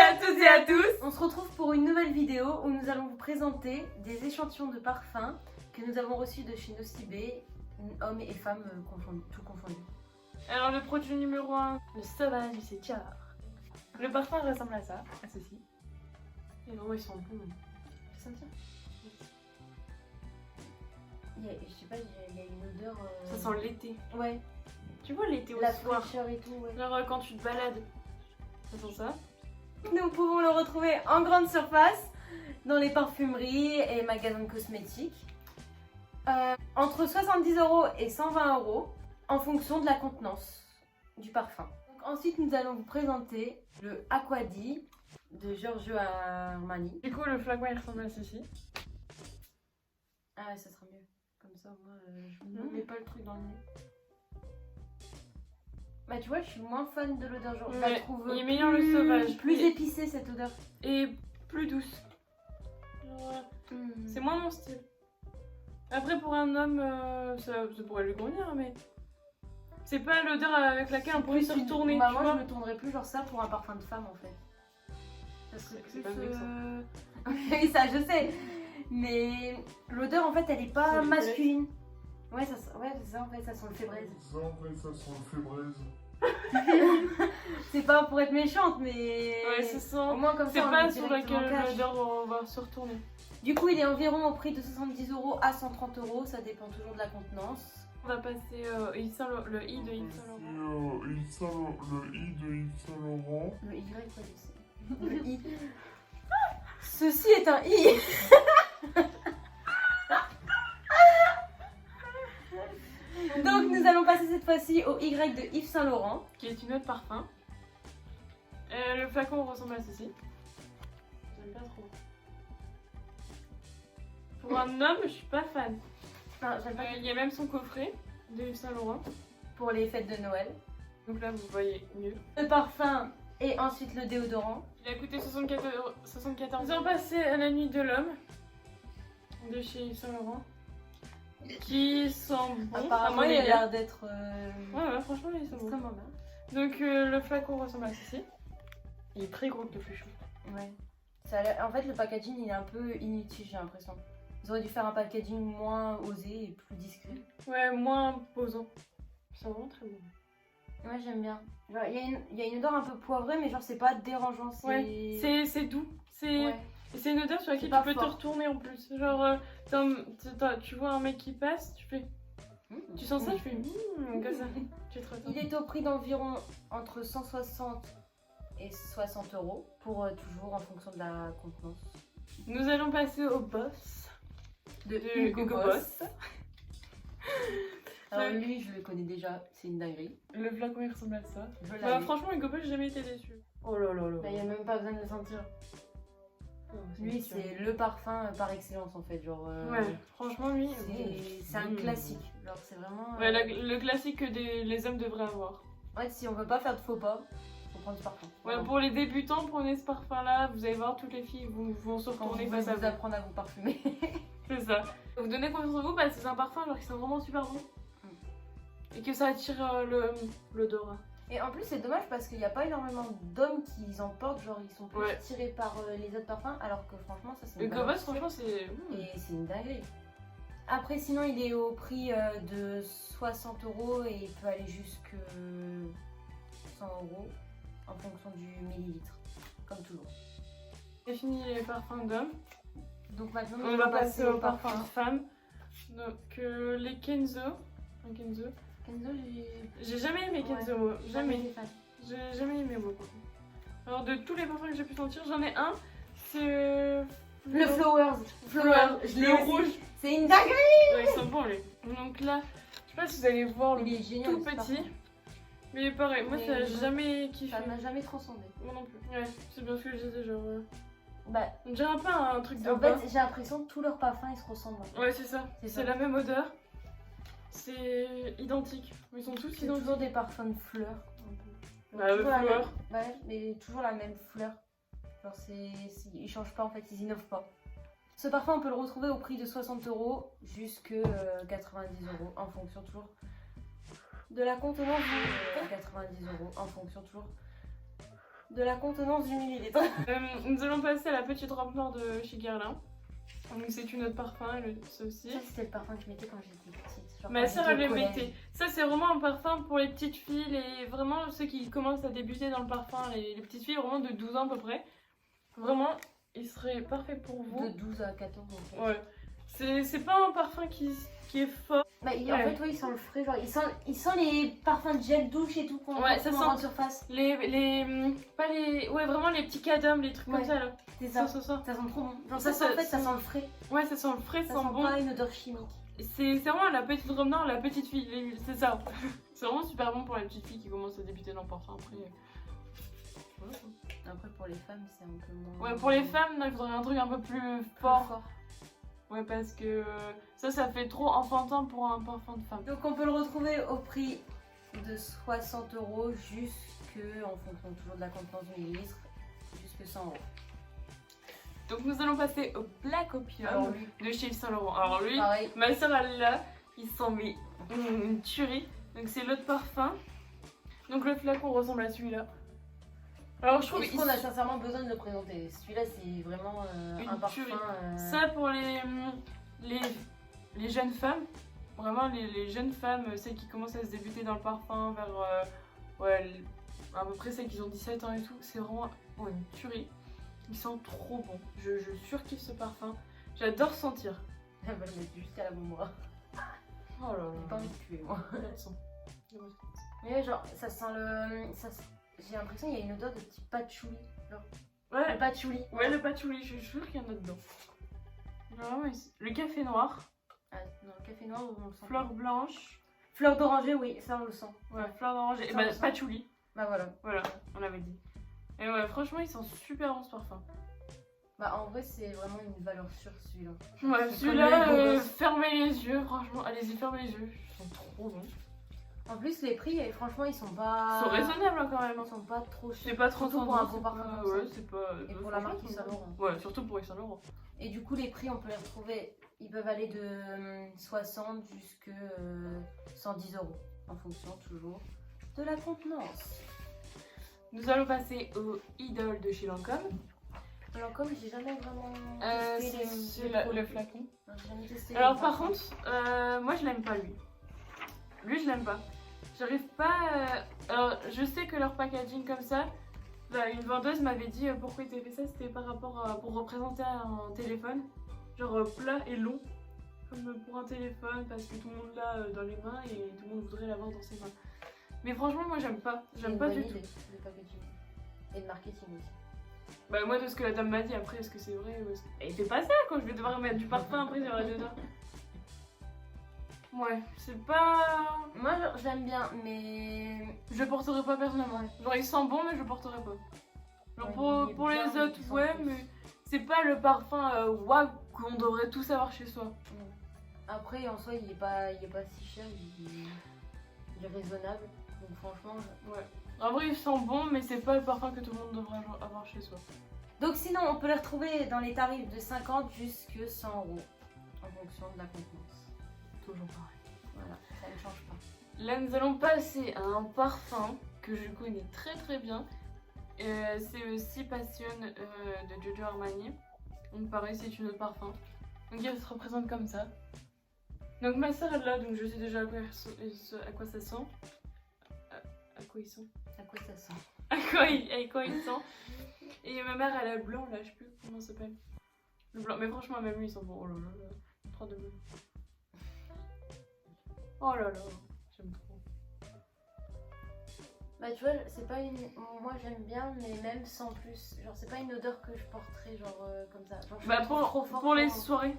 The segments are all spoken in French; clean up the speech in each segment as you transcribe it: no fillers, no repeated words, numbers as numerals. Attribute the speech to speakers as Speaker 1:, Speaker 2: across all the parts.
Speaker 1: à toutes et à tous.
Speaker 2: On se retrouve pour une nouvelle vidéo où nous allons vous présenter des échantillons de parfums que nous avons reçus de chez Nocibé, hommes et femmes confondus, tout confondus.
Speaker 1: Alors le produit numéro 1, le Sauvage du Séchard. Le parfum ressemble à ça, à ceci. Et vraiment ils sont bons.
Speaker 2: Fais sentir. Je sais pas, il y a une odeur...
Speaker 1: Ça sent l'été.
Speaker 2: Ouais.
Speaker 1: Tu vois l'été au
Speaker 2: La
Speaker 1: soir.
Speaker 2: fraîcheur et tout, ouais.
Speaker 1: Genre quand tu te balades. Ça sent ça.
Speaker 2: Nous pouvons le retrouver en grande surface, dans les parfumeries et magasins de cosmétiques. Entre 70 € et 120 € en fonction de la contenance du parfum. Donc, ensuite, nous allons vous présenter le Aquadi de Giorgio Armani.
Speaker 1: Du coup le flacon il ressemble à ceci.
Speaker 2: Ah ouais, ça sera mieux. Comme ça, moi, je ne mets pas le truc dans le nez. Bah tu vois, je suis moins fan de l'odeur, genre je la trouve
Speaker 1: il est meilleur le Sauvage.
Speaker 2: plus épicée cette odeur.
Speaker 1: Et plus douce. Genre, c'est moins mon style. Après pour un homme, ça pourrait lui convenir, mais c'est pas l'odeur avec laquelle on pourrait se retourner.
Speaker 2: Bah
Speaker 1: tu
Speaker 2: moi
Speaker 1: vois.
Speaker 2: je me tournerais plus genre ça pour un parfum de femme en fait. Ça serait
Speaker 1: C'est
Speaker 2: plus...
Speaker 1: pas vexant.
Speaker 2: Oui ça je sais. Mais l'odeur en fait elle est pas masculine. Ouais, c'est ça en fait, ça sent le fébraise. C'est pas pour être méchante, mais.
Speaker 1: Ouais, c'est ça.
Speaker 2: Au moins comme
Speaker 1: C'est
Speaker 2: ça. On
Speaker 1: pas
Speaker 2: le
Speaker 1: sur
Speaker 2: directement
Speaker 1: laquelle
Speaker 2: cache.
Speaker 1: l'odeur on va se retourner.
Speaker 2: Du coup, il est environ au prix de 70 € à 130 €, ça dépend toujours de la contenance.
Speaker 1: On va passer le I de Yves Saint Laurent.
Speaker 3: Le I de Yves Saint Laurent.
Speaker 2: Le Y, quoi, je sais. Le I. Ceci est un I. Donc, nous allons passer cette fois-ci au Y de Yves Saint Laurent.
Speaker 1: Qui est une autre parfum. Le flacon ressemble à ceci. J'aime pas trop. Pour un homme, je suis pas fan.
Speaker 2: Non, j'aime pas.
Speaker 1: Il y a même son coffret de Yves Saint Laurent.
Speaker 2: Pour les fêtes de Noël.
Speaker 1: Donc là, vous voyez mieux.
Speaker 2: Le parfum et ensuite le déodorant.
Speaker 1: Il a coûté 74. Nous allons passer à la nuit de l'homme. De chez Yves Saint Laurent. Qui sent bon.
Speaker 2: Apparemment, il a l'air d'être
Speaker 1: Ouais, franchement, il sent bon.
Speaker 2: extrêmement bien.
Speaker 1: Donc le flacon ressemble à ceci. Il est très gros le fichu.
Speaker 2: Ouais. En fait, le packaging il est un peu inutile, j'ai l'impression. Ils auraient dû faire un packaging moins osé et plus discret.
Speaker 1: Ouais, moins posant. C'est vraiment très bon.
Speaker 2: Ouais, j'aime bien. Genre, il y a une odeur un peu poivrée, mais genre, c'est pas dérangeant.
Speaker 1: Ouais, c'est doux.
Speaker 2: Ouais.
Speaker 1: C'est une odeur sur laquelle
Speaker 2: C'est
Speaker 1: tu peux
Speaker 2: pas
Speaker 1: te
Speaker 2: fort.
Speaker 1: retourner en plus. Genre, tu vois un mec qui passe, tu fais. Tu sens ça, tu fais. Comme ça. Tu te retournes.
Speaker 2: Il est au prix d'environ entre 160 et 60 € pour toujours en fonction de la contenance.
Speaker 1: Nous allons passer au boss
Speaker 2: De
Speaker 1: Hugo Boss.
Speaker 2: Alors lui, je le connais déjà, c'est une dinguerie.
Speaker 1: Le flacon il ressemble à ça.
Speaker 2: Je l'avais.
Speaker 1: Bah, franchement, Hugo Boss, j'ai jamais été déçue. Oh là là là.
Speaker 2: Bah, il n'y a même pas besoin de le sentir. Lui, c'est le parfum par excellence en fait. Genre,
Speaker 1: Ouais, franchement, lui.
Speaker 2: c'est un classique. Genre, c'est vraiment.
Speaker 1: Ouais, le classique que les hommes devraient avoir.
Speaker 2: En fait, si on veut pas faire de faux pas, faut prendre ce parfum.
Speaker 1: Ouais, pour les débutants, prenez ce parfum-là. Vous allez voir, toutes les filles vont se
Speaker 2: Quand
Speaker 1: retourner
Speaker 2: vous
Speaker 1: face à
Speaker 2: vous
Speaker 1: vous.
Speaker 2: apprendre à vous parfumer.
Speaker 1: C'est ça. Vous donnez confiance en vous parce que c'est un parfum genre qui sent vraiment super bon. Et que ça attire l'odorat.
Speaker 2: Et en plus, c'est dommage parce qu'il n'y a pas énormément d'hommes qui en portent. Genre, ils sont plus
Speaker 1: Ouais.
Speaker 2: tirés par les autres parfums. Alors que franchement, ça c'est une
Speaker 1: Hugo
Speaker 2: bonne
Speaker 1: Boss,
Speaker 2: option.
Speaker 1: franchement, c'est.
Speaker 2: Et c'est une dinguerie. Après, sinon, il est au prix de 60 € et il peut aller jusque 100 € en fonction du millilitre, comme toujours.
Speaker 1: J'ai fini les parfums d'hommes.
Speaker 2: Donc maintenant,
Speaker 1: On va passer au parfum de femmes. Donc les Kenzo. Un Kenzo.
Speaker 2: Kenzo,
Speaker 1: J'ai jamais aimé Kenzo, moi. Jamais. J'ai jamais aimé beaucoup. Alors de tous les parfums que j'ai pu sentir, j'en ai un. C'est.
Speaker 2: Le Flowers. Je l'ai
Speaker 1: Le
Speaker 2: aussi.
Speaker 1: rouge.
Speaker 2: C'est une dinguerie.
Speaker 1: Ouais, ils sont bons lui. Donc là, je sais pas si vous allez voir le
Speaker 2: Il est génial.
Speaker 1: tout
Speaker 2: ce
Speaker 1: petit.
Speaker 2: parfum.
Speaker 1: Mais pareil, moi
Speaker 2: Mais
Speaker 1: ça a
Speaker 2: je-
Speaker 1: jamais kiffé.
Speaker 2: Ça m'a jamais transcendé.
Speaker 1: Moi non plus. Ouais, c'est bien ce que je disais, genre.
Speaker 2: Bah,
Speaker 1: On dirait un peu un truc de
Speaker 2: en
Speaker 1: bain.
Speaker 2: fait, j'ai l'impression que tous leurs parfums ils se ressemblent.
Speaker 1: Ouais, c'est ça.
Speaker 2: C'est
Speaker 1: C'est
Speaker 2: ça.
Speaker 1: la même odeur. C'est identique. Ils sont tous
Speaker 2: C'est
Speaker 1: identiques.
Speaker 2: toujours des parfums de fleurs.
Speaker 1: Bah,
Speaker 2: Toujours la
Speaker 1: fleurs.
Speaker 2: même- Ouais, mais toujours la même fleur. Genre, ils changent pas en fait, ils innovent pas. Ce parfum, on peut le retrouver au prix de 60 € jusque 90 € en fonction toujours de la contenance. 90 € en fonction toujours de la contenance du millilitre.
Speaker 1: Nous allons passer à la petite robe noire de chez Guerlain. Donc c'est une autre parfum, ça aussi.
Speaker 2: Ça, c'était le parfum que je mettais quand j'étais petite. Genre
Speaker 1: Ma
Speaker 2: quand
Speaker 1: soeur
Speaker 2: j'étais
Speaker 1: elle
Speaker 2: au
Speaker 1: le
Speaker 2: collège.
Speaker 1: mettait. Ça c'est vraiment un parfum pour les petites filles, et vraiment ceux qui commencent à débuter dans le parfum, les petites filles vraiment de 12 ans à peu près. Vraiment, il serait parfait pour vous.
Speaker 2: De 12 à 14 en fait.
Speaker 1: Ouais. C'est pas un parfum qui est fort.
Speaker 2: Bah, en
Speaker 1: Ouais.
Speaker 2: fait, ouais, il sent le frais. Genre, il sent les parfums de gel douche et tout qu'on
Speaker 1: Ouais,
Speaker 2: retrouve
Speaker 1: ça
Speaker 2: en
Speaker 1: sent-
Speaker 2: grande surface.
Speaker 1: Pas les. Ouais, vraiment les petits cadums, les trucs
Speaker 2: Ouais.
Speaker 1: comme ça là.
Speaker 2: C'est ça.
Speaker 1: Ça.
Speaker 2: Ça sent trop bon. Genre,
Speaker 1: Ça,
Speaker 2: ça, sent, en fait,
Speaker 1: ça-
Speaker 2: ça sent le frais.
Speaker 1: Ouais, ça sent le frais,
Speaker 2: Ça
Speaker 1: ça
Speaker 2: sent
Speaker 1: sent bon.
Speaker 2: pas une odeur chimique.
Speaker 1: C'est vraiment la petite robe noire, la petite fille, c'est ça. C'est vraiment super bon pour la petite fille qui commence à débuter dans le parfum après. Voilà.
Speaker 2: Après, pour les femmes, c'est un peu moins.
Speaker 1: Ouais, pour les femmes, non, il faudrait un truc un peu plus
Speaker 2: plus
Speaker 1: fort. Ouais, parce que ça fait trop enfantin pour un parfum de femme.
Speaker 2: Donc, on peut le retrouver au prix de 60 € jusque, en fonction toujours de la contenance du millilitre, jusque 100 €.
Speaker 1: Donc nous allons passer au Black Opium
Speaker 2: Alors, lui,
Speaker 1: de chez Yves Saint Laurent. Alors lui,
Speaker 2: pareil.
Speaker 1: ma soeur elle l'a, il sent mais une tuerie. Donc c'est l'autre parfum. Donc le flacon ressemble à celui-là. Alors je trouve
Speaker 2: Est-ce qu'on a sincèrement besoin de le présenter? Celui-là, c'est vraiment
Speaker 1: Une
Speaker 2: un parfum.
Speaker 1: tuerie. Ça pour les jeunes femmes, vraiment les jeunes femmes, celles qui commencent à se débuter dans le parfum vers à peu près celles qui ont 17 ans et tout, c'est vraiment une tuerie. Il sent trop bon. Je surkiffe ce parfum. J'adore sentir.
Speaker 2: Elle va le mettre jusqu'à la bombe.
Speaker 1: Oh là
Speaker 2: J'ai pas envie de tuer, moi.
Speaker 1: là.
Speaker 2: Mais genre, ça sent le. J'ai l'impression qu'il y a une odeur de petit patchouli. Le
Speaker 1: Ouais,
Speaker 2: patchouli.
Speaker 1: ouais, le patchouli, je suis sûre qu'il y en a dedans. Vraiment, le café noir,
Speaker 2: Ah, non, le café noir, on le sent.
Speaker 1: fleur blanche,
Speaker 2: Fleur d'oranger, oui, ça on le sent.
Speaker 1: ouais, fleur d'orange et
Speaker 2: Ça, on le sent.
Speaker 1: patchouli.
Speaker 2: Bah voilà.
Speaker 1: Voilà, on l'avait dit. Et ouais, franchement, il sent super bon ce parfum.
Speaker 2: Bah en vrai, c'est vraiment une valeur sûre celui-là.
Speaker 1: Ouais,
Speaker 2: C'est
Speaker 1: celui-là,
Speaker 2: comme les beaux gosses.
Speaker 1: fermez les yeux, franchement, allez-y, fermez les yeux. Ils sont trop bons.
Speaker 2: En plus, les prix, franchement, ils sont pas.
Speaker 1: Ils sont raisonnables hein, quand même.
Speaker 2: Ils sont pas trop chers.
Speaker 1: C'est pas trop
Speaker 2: Surtout pour un
Speaker 1: c'est
Speaker 2: beau parfum
Speaker 1: pas-
Speaker 2: comme
Speaker 1: Ouais,
Speaker 2: ça.
Speaker 1: c'est pas.
Speaker 2: Et pour la marque
Speaker 1: franchement,
Speaker 2: Yves Saint Laurent.
Speaker 1: Ouais, surtout pour Yves Saint Laurent.
Speaker 2: Et du coup, les prix, on peut les retrouver. Ils peuvent aller de 60 jusqu'à 110 € en fonction toujours de la contenance.
Speaker 1: Nous allons passer au Idol de chez Lancôme.
Speaker 2: Alors comme j'ai jamais vraiment
Speaker 1: C'est
Speaker 2: testé
Speaker 1: le
Speaker 2: produits.
Speaker 1: flacon.
Speaker 2: Non, j'ai jamais testé
Speaker 1: Alors
Speaker 2: les
Speaker 1: par
Speaker 2: parfums.
Speaker 1: contre, moi je l'aime pas lui. Lui je l'aime pas. J'arrive pas. Alors je sais que leur packaging comme ça, bah, une vendeuse m'avait dit pourquoi ils avaient fait ça, c'était par rapport pour représenter un téléphone, genre plat et long, comme pour un téléphone parce que tout le monde l'a dans les mains et tout le monde voudrait l'avoir dans ses mains. Mais franchement moi j'aime pas,
Speaker 2: C'est
Speaker 1: j'aime
Speaker 2: une
Speaker 1: pas
Speaker 2: bonne
Speaker 1: du tout.
Speaker 2: idée de packaging et de marketing aussi.
Speaker 1: Bah moi de ce que la dame m'a dit après est-ce que c'est vrai ou est-ce que... Et c'est pas ça quand je vais devoir mettre du parfum après sur la dedans. Ouais, c'est pas...
Speaker 2: Moi j'aime bien mais
Speaker 1: Je le porterai pas personnellement. Genre il sent bon mais je le porterai pas. Genre
Speaker 2: Ouais, il est
Speaker 1: pour les
Speaker 2: bien,
Speaker 1: autres
Speaker 2: il sent
Speaker 1: ouais
Speaker 2: plus.
Speaker 1: mais c'est pas le parfum waouh qu'on devrait tous avoir chez soi.
Speaker 2: après en soi il est pas si cher, il est raisonnable. Donc franchement.
Speaker 1: Ouais. En vrai il sent bon mais c'est pas le parfum que tout le monde devrait avoir chez soi.
Speaker 2: Donc sinon on peut les retrouver dans les tarifs de 50 jusqu'à 100 € en fonction de la contenance.
Speaker 1: Toujours pareil.
Speaker 2: Voilà, ça ne change pas.
Speaker 1: Là nous allons passer à un parfum que je connais très très bien. C'est aussi Passion de Giorgio Armani. Donc pareil c'est une autre parfum. Donc elle se représente comme ça. Donc ma soeur elle l'a donc je sais déjà à quoi ça sent. À quoi il sent.
Speaker 2: À quoi ça sent?
Speaker 1: À quoi il sent. Et ma mère elle a le blanc là, je sais plus comment ça s'appelle. Le blanc, mais franchement même lui il sent bon. Oh là là, 3 de bleu. Oh là là, j'aime trop.
Speaker 2: Bah tu vois, c'est pas une... Moi j'aime bien, mais même sans plus. Genre c'est pas une odeur que je porterais genre comme ça. Genre, je
Speaker 1: Bah
Speaker 2: la trouve trop forte
Speaker 1: pour les soirées,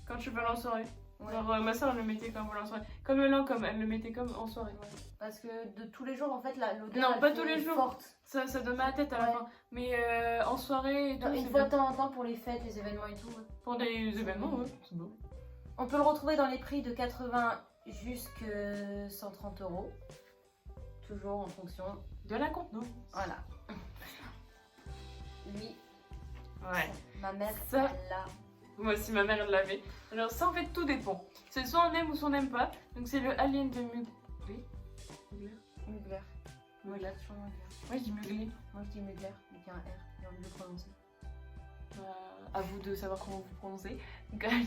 Speaker 1: quand tu veux aller en soirée.
Speaker 2: Ouais.
Speaker 1: Genre ma soeur elle le mettait comme en soirée. Comme le Lancôme, elle le mettait comme en soirée.
Speaker 2: Parce que de tous les jours en fait l'odeur
Speaker 1: Non,
Speaker 2: elle
Speaker 1: pas
Speaker 2: fait
Speaker 1: tous les jours.
Speaker 2: forte.
Speaker 1: Ça donne mal à la tête à la
Speaker 2: Ouais.
Speaker 1: fin. Mais en soirée et tout,
Speaker 2: Non,
Speaker 1: c'est
Speaker 2: une fois
Speaker 1: bien.
Speaker 2: de temps en temps pour les fêtes, les événements et tout. Ouais.
Speaker 1: Pour des événements, ouais, c'est beau.
Speaker 2: On peut le retrouver dans les prix de 80 jusqu'à 130 €. Toujours en fonction.
Speaker 1: De la contenance.
Speaker 2: Voilà. Lui,
Speaker 1: Ouais.
Speaker 2: ma mère,
Speaker 1: Ça-
Speaker 2: elle l'a.
Speaker 1: Moi aussi, ma mère elle l'avait. Alors ça en fait tout dépend. C'est soit on aime ou soit on n'aime pas. Donc c'est le Alien de Mugler.
Speaker 2: Mugler. Mugler, sûrement Mugler.
Speaker 1: Moi je dis Mugler.
Speaker 2: Moi je dis Mugler, avec un R, j'ai envie de le prononcer.
Speaker 1: À vous de savoir comment vous prononcez. Galier.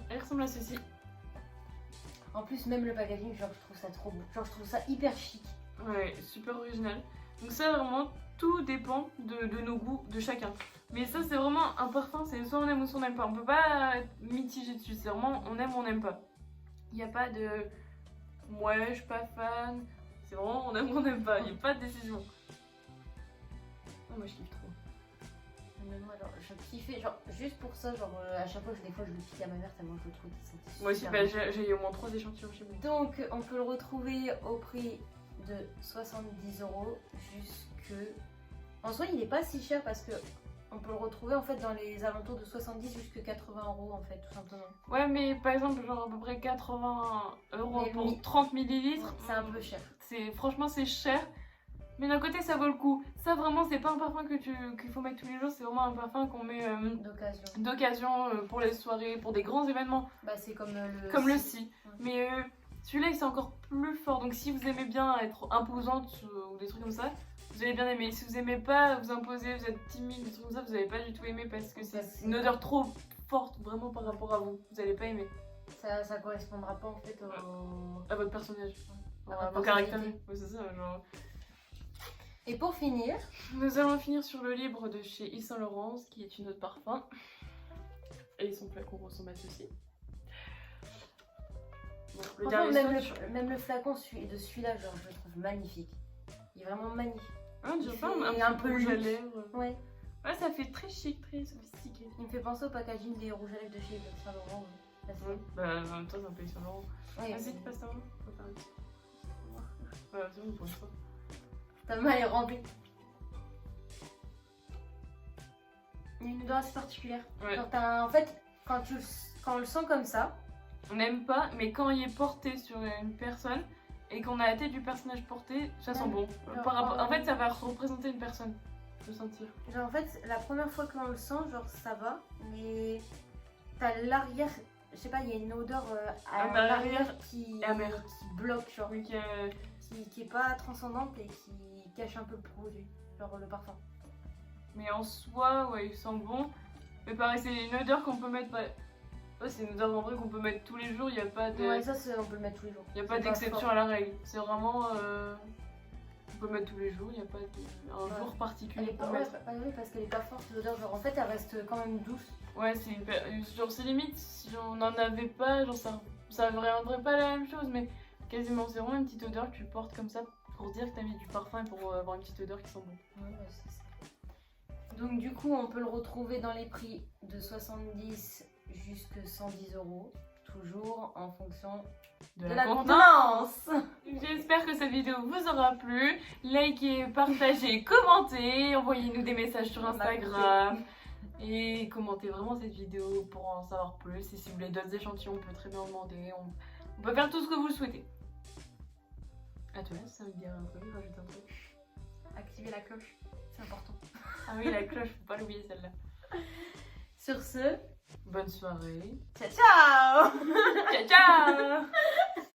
Speaker 1: Elle ressemble à ceci.
Speaker 2: En plus, même le packaging, genre, je trouve ça trop beau. Genre, je trouve ça hyper chic.
Speaker 1: Ouais, super original. Donc ça vraiment, tout dépend de nos goûts, de chacun. Mais ça c'est vraiment un parfum, c'est soit on aime ou soit on n'aime pas. On peut pas être mitigé dessus, c'est vraiment on aime ou on n'aime pas. Il n'y a pas de ouais, je suis pas fan. C'est vraiment on aime ou on n'aime pas, il n'y a pas de décision. Oh, moi je kiffe trop.
Speaker 2: Mais moi, genre, je kiffais, genre, juste pour ça, genre, à chaque fois, des fois, je le pique à ma mère tellement je le trouve qu'il sentait
Speaker 1: Moi aussi,
Speaker 2: super
Speaker 1: bah,
Speaker 2: bon.
Speaker 1: j'ai eu au moins 3 échantillons chez moi.
Speaker 2: Donc, on peut le retrouver au prix de 70 € jusque... En soi, il n'est pas si cher parce que on peut le retrouver en fait dans les alentours de 70 jusqu'à 80 € en fait, tout simplement.
Speaker 1: Ouais, mais par exemple, genre à peu près 80 €
Speaker 2: Mais
Speaker 1: pour 30 millilitres.
Speaker 2: C'est un peu cher.
Speaker 1: Franchement, c'est cher. Mais d'un côté, ça vaut le coup. Ça, vraiment, c'est pas un parfum qu'il faut mettre tous les jours. C'est vraiment un parfum qu'on met d'occasion pour les soirées, pour des grands événements.
Speaker 2: Bah, c'est comme
Speaker 1: le Si.
Speaker 2: Ouais.
Speaker 1: Mais celui-là, c'est encore plus fort. Donc, si vous aimez bien être imposante ou des trucs comme ça, vous allez bien aimer. Si vous aimez pas vous imposer, vous êtes timide, des trucs comme ça, vous allez pas du tout aimer parce que c'est une odeur trop forte vraiment par rapport à vous. Vous allez pas aimer.
Speaker 2: Ça correspondra pas en fait
Speaker 1: À votre personnage.
Speaker 2: À
Speaker 1: À vos
Speaker 2: votre
Speaker 1: caractères.
Speaker 2: personnalité.
Speaker 1: Ouais, c'est ça, genre.
Speaker 2: Et pour finir,
Speaker 1: Nous allons finir sur le Libre de chez Yves Saint Laurent, qui est une autre parfum. Et son flacon ressemble à ceci. Bon, le
Speaker 2: franchement,
Speaker 1: dernier swatch.
Speaker 2: même le flacon de celui-là, genre, je le trouve magnifique. Il est vraiment magnifique.
Speaker 1: Ah, on dirait pas
Speaker 2: fait
Speaker 1: un
Speaker 2: un peu
Speaker 1: peu rouge à
Speaker 2: luxe.
Speaker 1: lèvres.
Speaker 2: Ouais.
Speaker 1: Ouais, ça fait très chic, très sophistiqué.
Speaker 2: Il me fait penser au packaging des rouges à lèvres de chez Yves Saint Laurent.
Speaker 1: Ouais. Bah, en même temps, c'est un peu Yves Saint Laurent.
Speaker 2: Ouais,
Speaker 1: Vas-y, tu passes ta main. Faut faire un petit. Voilà, c'est bon pour une fois.
Speaker 2: ta main est remplie. Il y a une odeur assez particulière.
Speaker 1: Ouais.
Speaker 2: Genre, en fait, quand on le sent comme ça,
Speaker 1: On n'aime pas, mais quand il est porté sur une personne et qu'on a la tête du personnage porté, ça sent bon.
Speaker 2: Genre,
Speaker 1: En fait, ça va représenter une personne. Je sentir.
Speaker 2: genre en fait, la première fois qu'on le sent, genre ça va, mais t'as l'arrière, je sais pas, il y a une odeur à
Speaker 1: Bah,
Speaker 2: l'arrière qui bloque, genre,
Speaker 1: Donc,
Speaker 2: qui est pas transcendante et qui cache un peu le produit, genre le parfum.
Speaker 1: mais en soi, ouais, il sent bon. Mais pareil, c'est une odeur qu'on peut mettre. Ouais, c'est une odeur en vrai qu'on peut mettre tous les jours. Il n'y a pas de.
Speaker 2: Ouais, ça on peut le mettre tous les jours.
Speaker 1: Il n'y a pas
Speaker 2: C'est
Speaker 1: d'exception
Speaker 2: fort.
Speaker 1: à la règle. C'est vraiment. On peut le mettre tous les jours. Il n'y a pas un
Speaker 2: Ouais.
Speaker 1: jour
Speaker 2: Elle
Speaker 1: particulier
Speaker 2: est
Speaker 1: pour
Speaker 2: pas,
Speaker 1: mettre.
Speaker 2: oui, parce qu'elle est pas forte l'odeur, genre en fait elle reste quand même douce.
Speaker 1: Ouais, genre c'est limite. Si on n'en avait pas, genre ça reviendrait pas la même chose. Mais quasiment, c'est vraiment une petite odeur que tu portes comme ça pour dire que t'as mis du parfum et pour avoir une petite odeur qui sent bon.
Speaker 2: Ouais, c'est ça. Donc du coup on peut le retrouver dans les prix de 70 jusqu'à 110 €, toujours en fonction de la contenance.
Speaker 1: J'espère que cette vidéo vous aura plu. Likez, partagez, commentez, envoyez-nous des messages sur Instagram. Et commentez vraiment cette vidéo pour en savoir plus. Et si vous voulez d'autres échantillons, on peut très bien en demander. On peut faire tout ce que vous le souhaitez. À toi, ça veut dire un truc, rajoute un truc.
Speaker 2: Activez la cloche, c'est important.
Speaker 1: Ah oui, la cloche, faut pas l'oublier celle-là.
Speaker 2: Sur ce,
Speaker 1: Bonne soirée.
Speaker 2: ciao ciao.
Speaker 1: Ciao ciao.